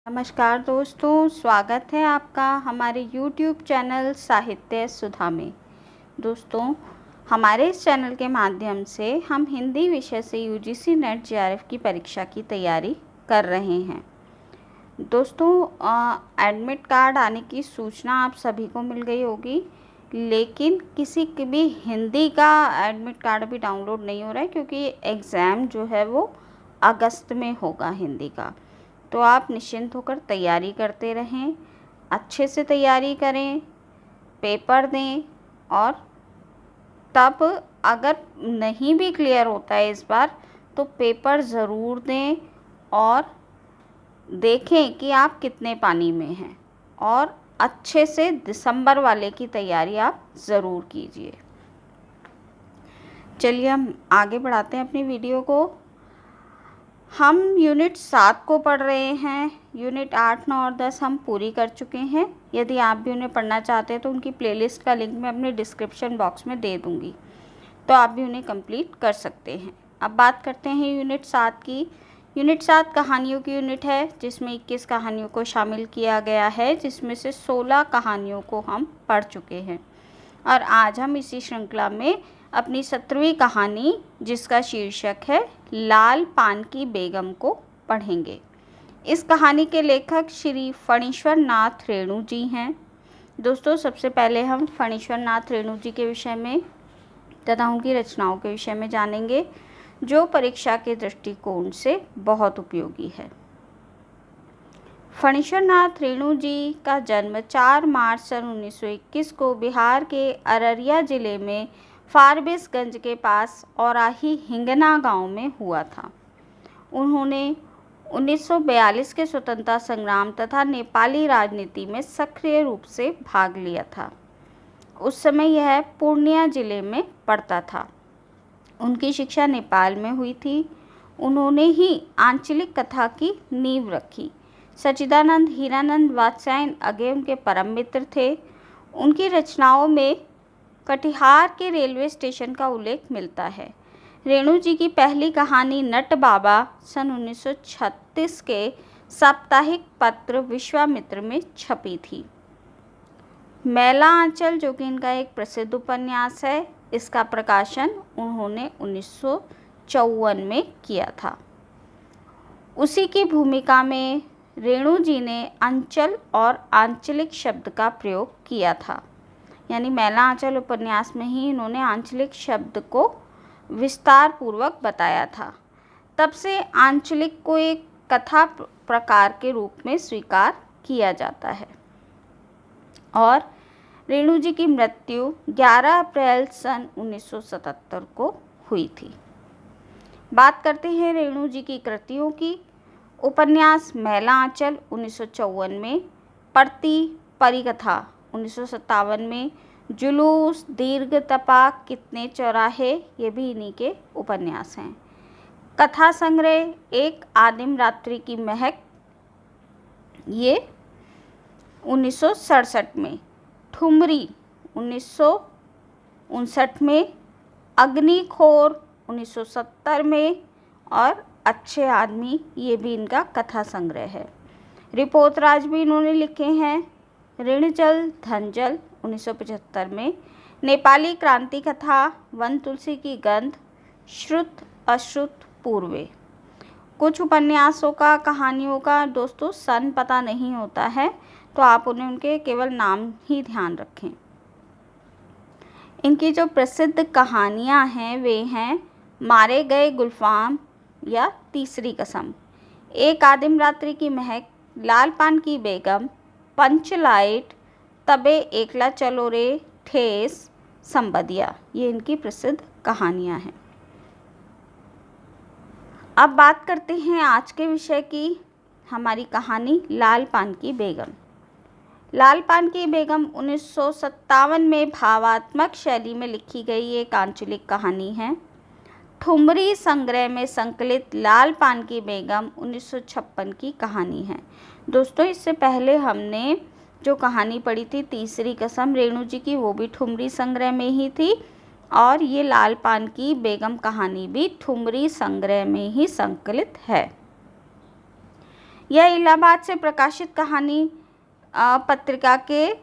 नमस्कार दोस्तों, स्वागत है आपका हमारे YouTube चैनल साहित्य सुधा में। दोस्तों, हमारे इस चैनल के माध्यम से हम हिंदी विषय से UGC नेट JRF की परीक्षा की तैयारी कर रहे हैं। दोस्तों, एडमिट कार्ड आने की सूचना आप सभी को मिल गई होगी, लेकिन किसी की भी हिंदी का एडमिट कार्ड अभी डाउनलोड नहीं हो रहा है क्योंकि एग्ज़ाम जो है वो अगस्त में होगा हिंदी का। तो आप निश्चिंत होकर तैयारी करते रहें, अच्छे से तैयारी करें, पेपर दें और तब अगर नहीं भी क्लियर होता है इस बार तो पेपर ज़रूर दें और देखें कि आप कितने पानी में हैं और अच्छे से दिसंबर वाले की तैयारी आप ज़रूर कीजिए। चलिए हम आगे बढ़ाते हैं अपनी वीडियो को। हम यूनिट 7 को पढ़ रहे हैं। यूनिट 8, 9 और 10 हम पूरी कर चुके हैं। यदि आप भी उन्हें पढ़ना चाहते हैं तो उनकी प्लेलिस्ट का लिंक मैं अपने डिस्क्रिप्शन बॉक्स में दे दूँगी, तो आप भी उन्हें कंप्लीट कर सकते हैं। अब बात करते हैं यूनिट 7 की। यूनिट 7 कहानियों की यूनिट है, जिसमें 21 कहानियों को शामिल किया गया है, जिसमें से 16 कहानियों को हम पढ़ चुके हैं। और आज हम इसी श्रृंखला में अपनी 17वीं कहानी, जिसका शीर्षक है लाल पान की बेगम, को पढ़ेंगे। इस कहानी के लेखक श्री फणीश्वर नाथ रेणु जी हैं। दोस्तों, सबसे पहले हम फणीश्वर नाथ रेणु जी के विषय में तथा उनकी रचनाओं के विषय में जानेंगे, जो परीक्षा के दृष्टिकोण से बहुत उपयोगी है। फणीश्वर नाथ रेणु जी का जन्म 4 मार्च सन 1921 को बिहार के अररिया जिले में फारबिसगंज के पास औराही हिंगना गांव में हुआ था। उन्होंने 1942 के स्वतंत्रता संग्राम तथा नेपाली राजनीति में सक्रिय रूप से भाग लिया था। उस समय यह पूर्णिया जिले में पड़ता था। उनकी शिक्षा नेपाल में हुई थी। उन्होंने ही आंचलिक कथा की नींव रखी। सच्चिदानंद, हीरानंद, वात्स्यायन आगे उनके परम मित्र थे। उनकी रचनाओं में कटिहार के रेलवे स्टेशन का उल्लेख मिलता है। रेणु जी की पहली कहानी नट बाबा सन 1936 के साप्ताहिक पत्र विश्वामित्र में छपी थी। मैला आंचल, जो कि इनका एक प्रसिद्ध उपन्यास है, इसका प्रकाशन उन्होंने 1954 में किया था। उसी की भूमिका में रेणु जी ने अंचल और आंचलिक शब्द का प्रयोग किया था। यानी मैला आंचल उपन्यास में ही इन्होंने आंचलिक शब्द को विस्तार पूर्वक बताया था। तब से आंचलिक को एक कथा प्रकार के रूप में स्वीकार किया जाता है। और रेणु जी की मृत्यु 11 अप्रैल सन 1977 को हुई थी। बात करते हैं रेणु जी की कृतियों की। उपन्यास मैला आंचल 1954 में, पढ़ती परिकथा 1957 में, जुलूस, दीर्घ तपा, कितने चौराहे, ये भी इन्हीं के उपन्यास हैं। कथा संग्रह एक आदिम रात्रि की महक, ये 1967 में, ठुमरी 1959 में, अग्निखोर 1970 में और अच्छे आदमी, ये भी इनका कथा संग्रह है। रिपोतराज भी इन्होंने लिखे हैं। ऋणजल धनजल 1975 में, नेपाली क्रांति कथा, वन तुलसी की गंध, श्रुत अश्रुत पूर्वे। कुछ उपन्यासों का, कहानियों का दोस्तों सन पता नहीं होता है, तो आप उन्हें उनके केवल नाम ही ध्यान रखें। इनकी जो प्रसिद्ध कहानियां हैं वे हैं मारे गए गुलफाम या तीसरी कसम, एक आदिम रात्रि की महक, लाल पान की बेगम, पंचलाइट, तबे एकला चलो रे, ठेस, संबदिया, ये इनकी प्रसिद्ध कहानियां हैं। अब बात करते हैं आज के विषय की। हमारी कहानी लाल पान की बेगम। लाल पान की बेगम 1957 में भावात्मक शैली में लिखी गई एक आंचलिक कहानी है। ठुमरी संग्रह में संकलित लाल पान की बेगम 1956 की कहानी है। दोस्तों, इससे पहले हमने जो कहानी पढ़ी थी तीसरी कसम रेणु जी की, वो भी ठुमरी संग्रह में ही थी, और ये लाल पान की बेगम कहानी भी ठुमरी संग्रह में ही संकलित है। यह इलाहाबाद से प्रकाशित कहानी पत्रिका के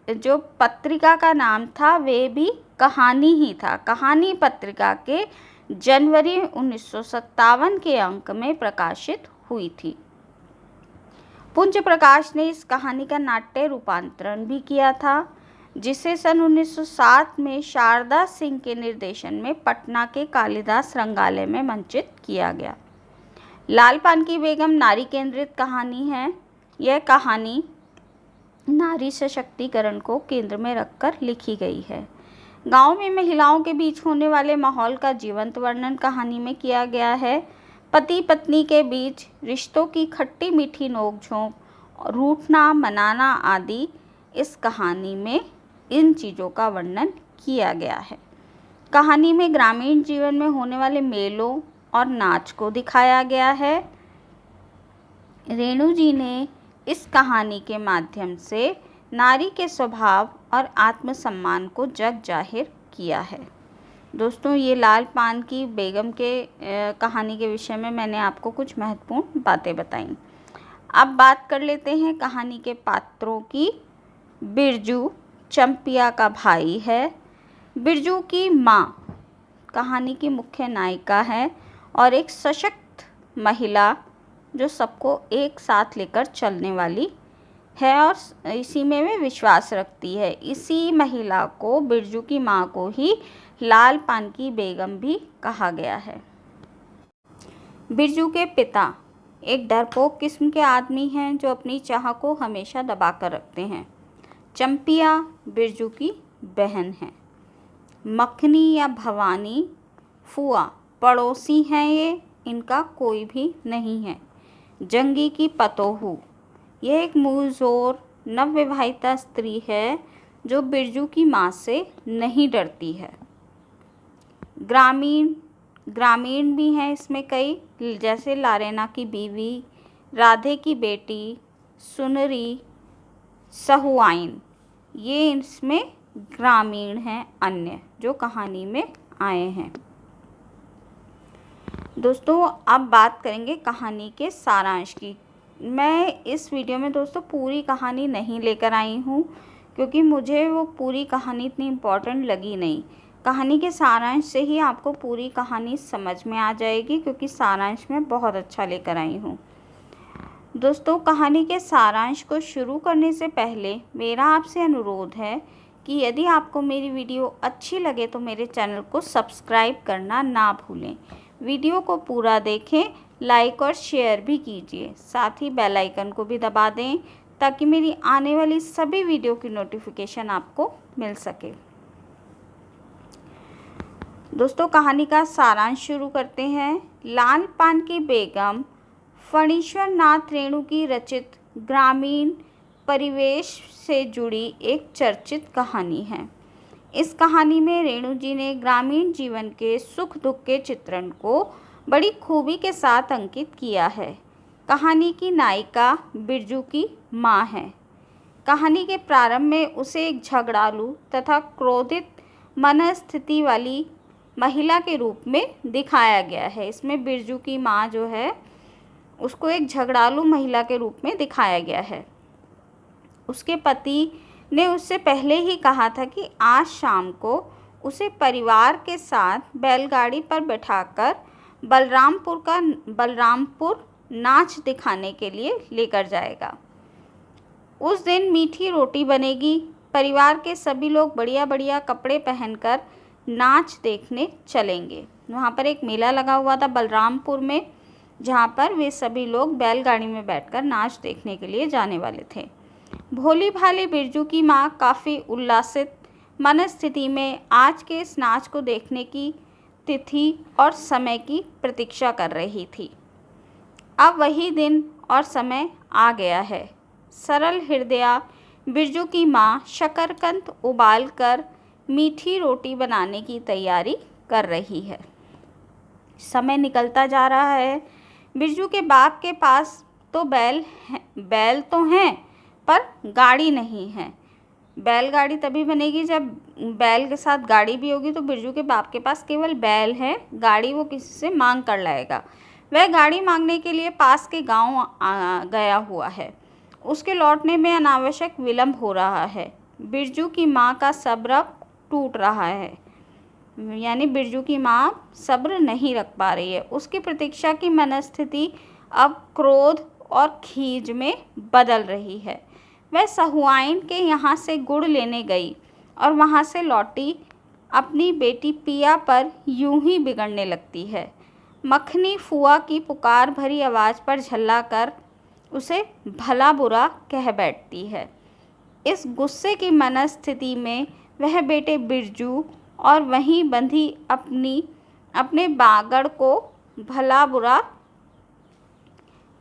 जो पत्रिका का नाम था वे भी कहानी ही था। कहानी पत्रिका के जनवरी 1957 के अंक में प्रकाशित हुई थी। पुंज प्रकाश ने इस कहानी का नाट्य रूपांतरण भी किया था, जिसे सन 1907 में शारदा सिंह के निर्देशन में पटना के कालिदास रंगालय में मंचित किया गया। लाल पान की बेगम नारी केंद्रित कहानी है। यह कहानी नारी सशक्तिकरण को केंद्र में रखकर लिखी गई है। गांव में महिलाओं के बीच होने वाले माहौल का जीवंत वर्णन कहानी में किया गया है। पति पत्नी के बीच रिश्तों की खट्टी मीठी नोक-झोंक, रूठना मनाना आदि इस कहानी में इन चीज़ों का वर्णन किया गया है। कहानी में ग्रामीण जीवन में होने वाले मेलों और नाच को दिखाया गया है। रेणु जी ने इस कहानी के माध्यम से नारी के स्वभाव और आत्मसम्मान को जग जाहिर किया है। दोस्तों, ये लाल पान की बेगम के कहानी के विषय में मैंने आपको कुछ महत्वपूर्ण बातें बताई। अब बात कर लेते हैं कहानी के पात्रों की। बिरजू चंपिया का भाई है। बिरजू की माँ कहानी की मुख्य नायिका है और एक सशक्त महिला जो सबको एक साथ लेकर चलने वाली है और इसी में वे विश्वास रखती है। इसी महिला को, बिरजू की माँ को ही लाल पान की बेगम भी कहा गया है। बिरजू के पिता एक डरपोक किस्म के आदमी हैं जो अपनी चाह को हमेशा दबा कर रखते हैं। चंपिया बिरजू की बहन है। मखनी या भवानी फुआ पड़ोसी हैं ये, इनका कोई भी नहीं है। जंगी की पतोहू, यह एक मुँहज़ोर नवविवाहिता स्त्री है जो बिरजू की माँ से नहीं डरती है। ग्रामीण भी हैं इसमें कई, जैसे लारेना की बीवी, राधे की बेटी, सुनरी, सहुआइन, ये इसमें ग्रामीण हैं अन्य जो कहानी में आए हैं। दोस्तों, अब बात करेंगे कहानी के सारांश की। मैं इस वीडियो में दोस्तों पूरी कहानी नहीं लेकर आई हूँ क्योंकि मुझे वो पूरी कहानी इतनी इम्पोर्टेंट लगी नहीं। कहानी के सारांश से ही आपको पूरी कहानी समझ में आ जाएगी क्योंकि सारांश मैं बहुत अच्छा लेकर आई हूँ। दोस्तों, कहानी के सारांश को शुरू करने से पहले मेरा आपसे अनुरोध है कि यदि आपको मेरी वीडियो अच्छी लगे तो मेरे चैनल को सब्सक्राइब करना ना भूलें। वीडियो को पूरा देखें, लाइक और शेयर भी कीजिए, साथ ही बेल आइकन को भी दबा दें ताकि मेरी आने वाली सभी वीडियो की नोटिफिकेशन आपको मिल सके। दोस्तों, कहानी का सारांश शुरू करते हैं। लाल पान की बेगम फणीश्वर नाथ रेणु की रचित ग्रामीण परिवेश से जुड़ी एक चर्चित कहानी है। इस कहानी में रेणु जी ने ग्रामीण जीवन के सुख दुख के चित्रण को बड़ी खूबी के साथ अंकित किया है। कहानी की नायिका बिरजू की माँ है। कहानी के प्रारंभ में उसे एक झगड़ालू तथा क्रोधित मनस्थिति वाली महिला के रूप में दिखाया गया है। इसमें बिरजू की माँ जो है उसको एक झगड़ालू महिला के रूप में दिखाया गया है। उसके पति ने उससे पहले ही कहा था कि आज शाम को उसे परिवार के साथ बैलगाड़ी पर बैठाकर बलरामपुर नाच दिखाने के लिए लेकर जाएगा। उस दिन मीठी रोटी बनेगी। परिवार के सभी लोग बढ़िया बढ़िया कपड़े पहनकर नाच देखने चलेंगे। वहाँ पर एक मेला लगा हुआ था बलरामपुर में, जहाँ पर वे सभी लोग बैलगाड़ी में बैठकर नाच देखने के लिए जाने वाले थे। भोली भाली बिरजू की माँ काफ़ी उल्लासित मनस्थिति में आज के इस नाच को देखने की तिथि और समय की प्रतीक्षा कर रही थी। अब वही दिन और समय आ गया है। सरल हृदया बिरजू की माँ शकरकंद उबालकर मीठी रोटी बनाने की तैयारी कर रही है। समय निकलता जा रहा है। बिरजू के बाप के पास तो बैल तो हैं पर गाड़ी नहीं है। बैलगाड़ी तभी बनेगी जब बैल के साथ गाड़ी भी होगी। तो बिरजू के बाप के पास केवल बैल है, गाड़ी वो किसी से मांग कर लाएगा। वह गाड़ी मांगने के लिए पास के गांव गया हुआ है। उसके लौटने में अनावश्यक विलंब हो रहा है। बिरजू की माँ का सब्र टूट रहा है, यानी बिरजू की माँ सब्र नहीं रख पा रही है। उसकी प्रतीक्षा की मनस्थिति अब क्रोध और खीज में बदल रही है। वह सहुआइन के यहाँ से गुड़ लेने गई और वहाँ से लौटी अपनी बेटी पिया पर यूं ही बिगड़ने लगती है। मखनी फुआ की पुकार भरी आवाज़ पर झल्ला कर उसे भला बुरा कह बैठती है। इस गुस्से की मनस्थिति में वह बेटे बिरजू और वहीं बंधी अपने बागड़ को भला बुरा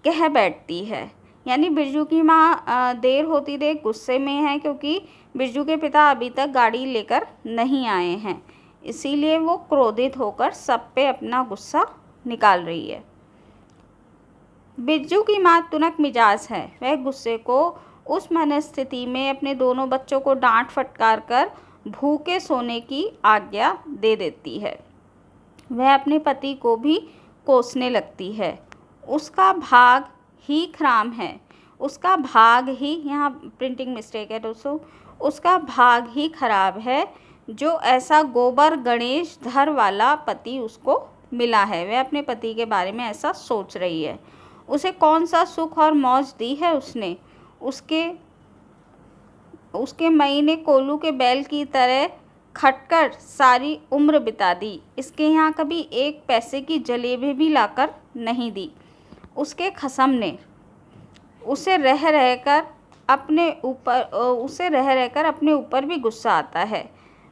कह बैठती है। यानी बिरजू की माँ देर होती देख गुस्से में है, क्योंकि बिरजू के पिता अभी तक गाड़ी लेकर नहीं आए हैं, इसीलिए वो क्रोधित होकर सब पे अपना गुस्सा निकाल रही है। बिरजू की माँ तुनक मिजाज है। वह गुस्से को उस मनस्थिति में अपने दोनों बच्चों को डांट फटकार कर भूखे सोने की आज्ञा दे देती है। वह अपने पति को भी कोसने लगती है। उसका भाग ही खराम है, उसका भाग ही, यहाँ प्रिंटिंग मिस्टेक है दोस्तों, उसका भाग ही खराब है जो ऐसा गोबर गणेश धर वाला पति उसको मिला है। वह अपने पति के बारे में ऐसा सोच रही है। उसे कौन सा सुख और मौज दी है उसने। उसके मई ने कोलू के बैल की तरह खटकर सारी उम्र बिता दी। इसके यहाँ कभी एक पैसे की जलेबी भी लाकर नहीं दी। उसके खसम ने उसे रह रहकर अपने ऊपर भी गुस्सा आता है।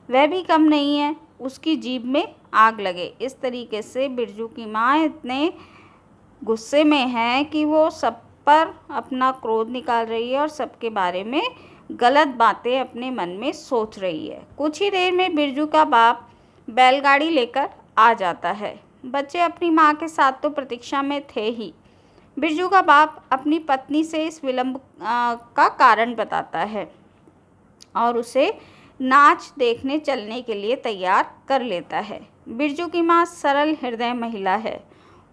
वह भी कम नहीं है, उसकी जीभ में आग लगे। इस तरीके से बिरजू की माँ इतने गुस्से में है कि वो सब पर अपना क्रोध निकाल रही है और सबके बारे में गलत बातें अपने मन में सोच रही है। कुछ ही देर में बिरजू का बाप बैलगाड़ी लेकर आ जाता है। बच्चे अपनी माँ के साथ तो प्रतीक्षा में थे ही। बिरजू का बाप अपनी पत्नी से इस विलंब का कारण बताता है और उसे नाच देखने चलने के लिए तैयार कर लेता है। बिरजू की माँ सरल हृदय महिला है।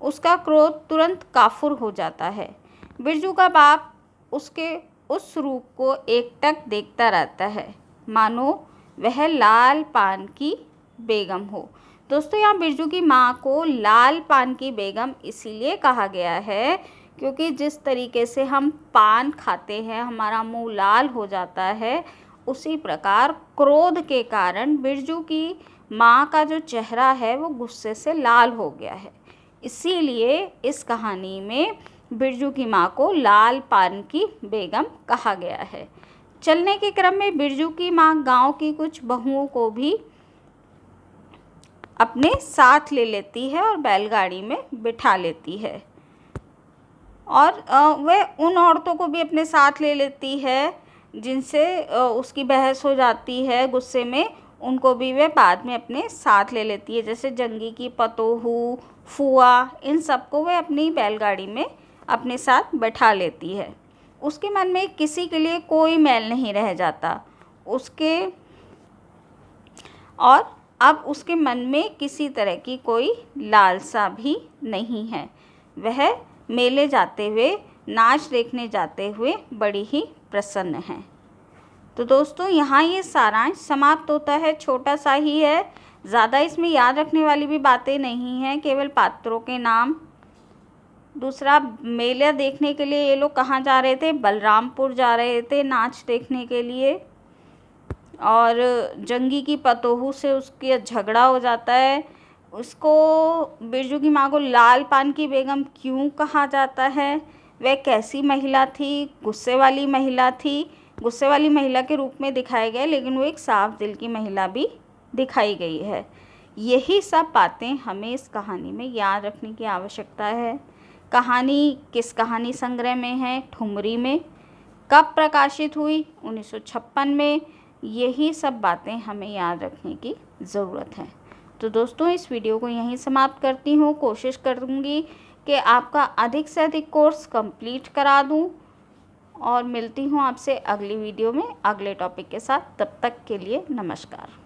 उसका क्रोध तुरंत काफुर हो जाता है। बिरजू का बाप उसके उस रूप को एकटक देखता रहता है, मानो वह लाल पान की बेगम हो। दोस्तों, यहाँ बिरजू की माँ को लाल पान की बेगम इसीलिए कहा गया है क्योंकि जिस तरीके से हम पान खाते हैं हमारा मुंह लाल हो जाता है, उसी प्रकार क्रोध के कारण बिरजू की माँ का जो चेहरा है वो गुस्से से लाल हो गया है। इसीलिए इस कहानी में बिरजू की माँ को लाल पान की बेगम कहा गया है। चलने के क्रम में बिरजू की माँ गांव की कुछ बहुओं को भी अपने साथ ले लेती है और बैलगाड़ी में बिठा लेती है और वह उन औरतों को भी अपने साथ ले लेती है जिनसे उसकी बहस हो जाती है गुस्से में। उनको भी वह बाद में अपने साथ ले लेती है, जैसे जंगी की पतोहू, फुआ, इन सबको वह अपनी बैलगाड़ी में अपने साथ बैठा लेती है। उसके मन में किसी के लिए कोई मैल नहीं रह जाता और अब उसके मन में किसी तरह की कोई लालसा भी नहीं है। वह मेले जाते हुए, नाच देखने जाते हुए बड़ी ही प्रसन्न है। तो दोस्तों, यहाँ ये सारांश समाप्त होता है। छोटा सा ही है, ज़्यादा इसमें याद रखने वाली भी बातें नहीं हैं, केवल पात्रों के नाम। दूसरा, मेला देखने के लिए ये लोग कहाँ जा रहे थे? बलरामपुर जा रहे थे नाच देखने के लिए। और जंगी की पतोहू से उसकी झगड़ा हो जाता है। उसको, बिरजू की माँ को लाल पान की बेगम क्यों कहा जाता है? वह कैसी महिला थी? गुस्से वाली महिला थी। गुस्से वाली महिला के रूप में दिखाया गया, लेकिन वो एक साफ दिल की महिला भी दिखाई गई है। यही सब बातें हमें इस कहानी में याद रखने की आवश्यकता है। कहानी किस कहानी संग्रह में है? ठुमरी में। कब प्रकाशित हुई? 1956 में। यही सब बातें हमें याद रखने की ज़रूरत है। तो दोस्तों, इस वीडियो को यहीं समाप्त करती हूँ। कोशिश करूँगी कि आपका अधिक से अधिक कोर्स कंप्लीट करा दूँ और मिलती हूँ आपसे अगली वीडियो में अगले टॉपिक के साथ। तब तक के लिए नमस्कार।